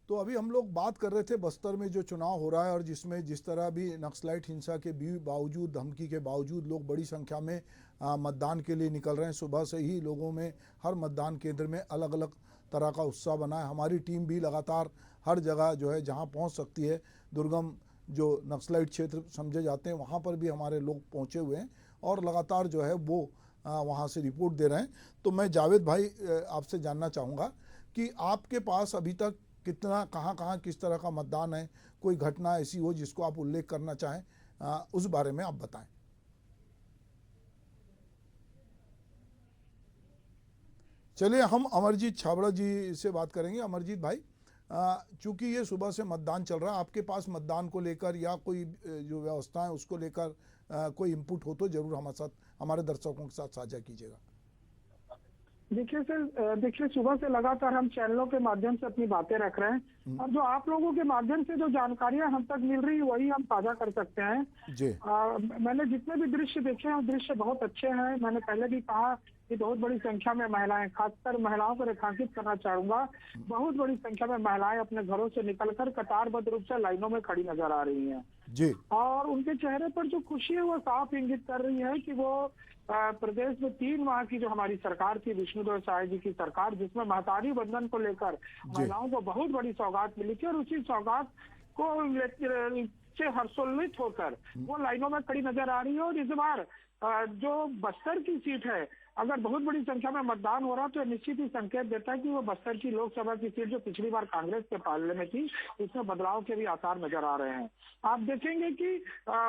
तो अभी हम लोग बात कर रहे थे बस्तर में जो चुनाव हो रहा है और जिसमें जिस तरह भी नक्सलाइट हिंसा के भी बावजूद, धमकी के बावजूद लोग बड़ी संख्या में मतदान के लिए निकल रहे हैं। सुबह से ही लोगों में हर मतदान केंद्र में अलग अलग तरह का उत्साह बना है। हमारी टीम भी लगातार हर जगह जो है जहां पहुंच सकती है, दुर्गम जो नक्सलाइट क्षेत्र समझे जाते हैं वहां पर भी हमारे लोग पहुंचे हुए हैं और लगातार जो है वो वहां से रिपोर्ट दे रहे हैं। तो मैं जावेद भाई आपसे जानना चाहूँगा कि आपके पास अभी तक कितना, कहाँ कहाँ किस तरह का मतदान है, कोई घटना ऐसी हो जिसको आप उल्लेख करना चाहें, उस बारे में आप बताएं। चलिए हम अमरजीत छाबड़ा जी से बात करेंगे। अमरजीत भाई, चूंकि ये सुबह से मतदान चल रहा है, आपके पास मतदान को लेकर या कोई जो व्यवस्था है उसको लेकर कोई इनपुट हो तो जरूर हमारे साथ, हमारे दर्शकों के साथ साझा कीजिएगा। देखिए सर, देखिए सुबह से लगातार हम चैनलों के माध्यम से अपनी बातें रख रहे हैं और जो आप लोगों के माध्यम से जो जानकारियां हम तक मिल रही है वही हम साझा कर सकते हैं जी। मैंने जितने भी दृश्य देखे हैं वो दृश्य बहुत अच्छे हैं। मैंने पहले भी कहा कि बहुत बड़ी संख्या में महिलाएं, खासकर महिलाओं को रेखांकित करना चाहूंगा, बहुत बड़ी संख्या में महिलाएं अपने घरों से निकलकर कतारबद्ध रूप से लाइनों में खड़ी नजर आ रही हैं जी। और उनके चेहरे पर जो खुशी है वो साफ इंगित कर रही है कि वो प्रदेश में 3 माह की जो हमारी सरकार थी, विष्णुदेव साय जी की सरकार, जिसमें महतारी बंधन को लेकर महिलाओं को बहुत बड़ी सौगात मिली थी और उसी सौगात को से हर्षोल्लित होकर वो लाइनों में खड़ी नजर आ रही है। और इस बार जो बस्तर की सीट है, अगर बहुत बड़ी संख्या में मतदान हो रहा तो निश्चित ही संकेत देता है कि वो बस्तर की लोकसभा की सीट जो पिछली बार कांग्रेस के पाले में थी, उसमें बदलाव के भी आसार नजर आ रहे हैं। आप देखेंगे कि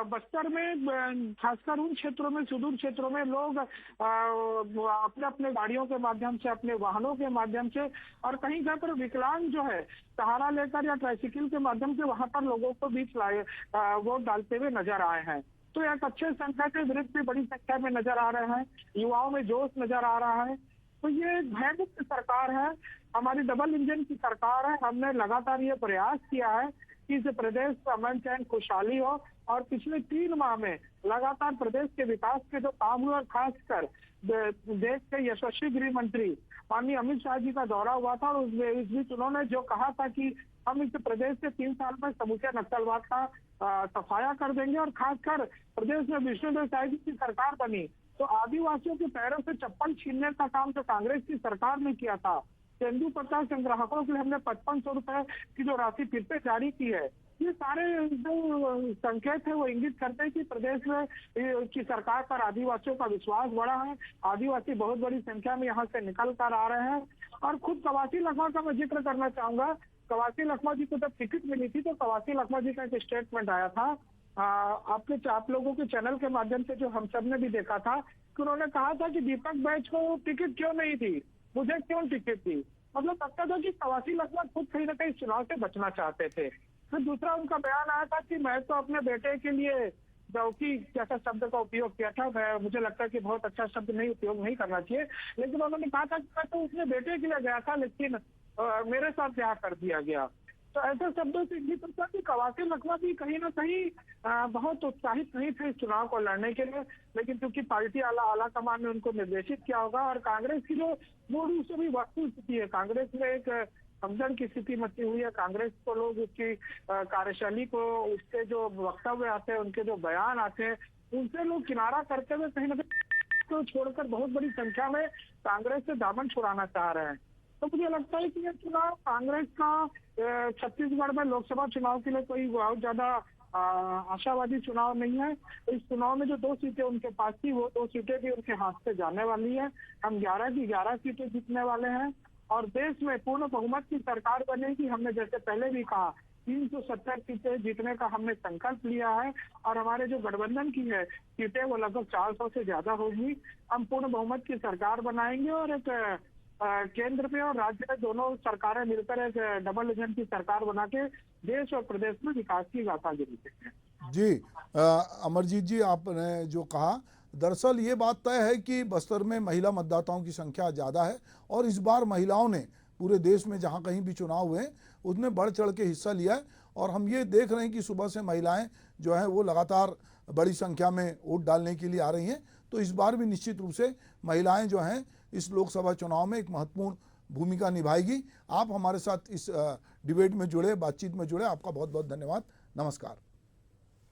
बस्तर में खासकर उन क्षेत्रों में, सुदूर क्षेत्रों में लोग अपने अपने गाड़ियों के माध्यम से, अपने वाहनों के माध्यम से और कहीं कहीं पर विकलांग जो है सहारा लेकर या ट्राइसिकल के माध्यम से वहां पर लोगों को बीच वोट डालते हुए नजर आए हैं। तो एक अच्छे संख्या के विरुद्ध भी बड़ी संख्या में नजर आ रहे हैं, युवाओं में जोश नजर आ रहा है। तो ये भयमुक्त सरकार है, हमारी डबल इंजन की सरकार है। हमने लगातार ये प्रयास किया है कि इस प्रदेश का अमन चैन खुशहाली हो और पिछले 3 माह में लगातार प्रदेश के विकास के जो काम हुए और खासकर देश के यशस्वी गृह मंत्री माननीय अमित शाह जी का दौरा हुआ था और इस बीच उन्होंने जो कहा था कि हम इस प्रदेश से 3 साल में समूचे नक्सलवाद का सफाया कर देंगे और खासकर प्रदेश में विष्णुदेव साय जी की सरकार बनी तो आदिवासियों के पैरों से चप्पल छीनने का काम जो कांग्रेस की सरकार ने किया था, तेंदुपत्ता संग्राहकों के लिए हमने 5500 रुपए की जो राशि फिर से जारी की है, ये सारे जो संकेत है वो इंगित करते हैं कि प्रदेश में की सरकार पर आदिवासियों का विश्वास बढ़ा है। आदिवासी बहुत बड़ी संख्या में यहाँ से निकल कर आ रहे हैं और खुद कवासी लखमा का मैं जिक्र करना चाहूंगा। कवासी लखमा जी को जब टिकट मिली थी तो कवासी लखमा जी का एक स्टेटमेंट आया था, आप लोगों के चैनल के माध्यम से जो हम सब ने भी देखा था कि उन्होंने कहा था कि दीपक बैच को टिकट क्यों नहीं थी, मुझे क्यों टिकट थी। मतलब लगता था कि कवासी लखमा खुद कहीं ना कहीं चुनाव से बचना चाहते थे। फिर दूसरा उनका बयान आया था कि मैं तो अपने बेटे के लिए दौकी जैसा शब्द का उपयोग किया था, मुझे लगता है कि बहुत अच्छा शब्द नहीं उपयोग नहीं करना चाहिए, लेकिन उन्होंने कहा था कि मैं तो उसने बेटे के लिए गया था लेकिन मेरे साथ ब्याह कर दिया गया। तो ऐसे शब्दों से इंगित होता है कि कवासी लखमा भी कहीं ना कहीं बहुत उत्साहित नहीं थे इस चुनाव को लड़ने के लिए, लेकिन क्योंकि पार्टी आला कमान ने उनको निर्देशित किया होगा और कांग्रेस की जो मूल रूप से भी वस्तु स्थिति है, कांग्रेस में एक समझन की स्थिति मची हुई है। कांग्रेस को लोग उसकी कार्यशैली को, उसके जो वक्तव्य आते हैं, उनके जो बयान आते हैं, उनसे लोग किनारा करते हुए कहीं ना कहीं को छोड़कर बहुत बड़ी संख्या में कांग्रेस से दामन छुड़ाना चाह रहे हैं। तो मुझे लगता है कि ये चुनाव कांग्रेस का छत्तीसगढ़ में लोकसभा चुनाव के लिए कोई बहुत ज्यादा आशावादी चुनाव नहीं है। इस चुनाव में जो 2 सीटें उनके पास थी वो 2 सीटें भी उनके हाथ से जाने वाली है। हम 11 की 11 सीटें जीतने वाले हैं और देश में पूर्ण बहुमत की सरकार बनेगी। हमने जैसे पहले भी कहा 370 सीटें जीतने का हमने संकल्प लिया है और हमारे जो गठबंधन की है सीटें वो लगभग 400 से ज्यादा होगी। हम पूर्ण बहुमत की सरकार बनाएंगे और एक केंद्र में और राज्य में दोनों सरकारें मिलकर एक डबल इंजन की सरकार बना के देश और प्रदेश में विकास की गाथा गिनते हैं। जी, अमरजीत जी, आपने जो कहा, दरअसल ये बात तय है कि बस्तर में महिला मतदाताओं की संख्या ज़्यादा है और इस बार महिलाओं ने पूरे देश में जहाँ कहीं भी चुनाव हुए उसमें बढ़ चढ़ के हिस्सा लिया है और हम ये देख रहे हैं कि सुबह से महिलाएं जो हैं वो लगातार बड़ी संख्या में वोट डालने के लिए आ रही हैं। तो इस बार भी निश्चित रूप से महिलाएं जो हैं इस लोकसभा चुनाव में एक महत्वपूर्ण भूमिका निभाएगी। आप हमारे साथ इस डिबेट में जुड़े, बातचीत में जुड़े, आपका बहुत बहुत धन्यवाद। नमस्कार।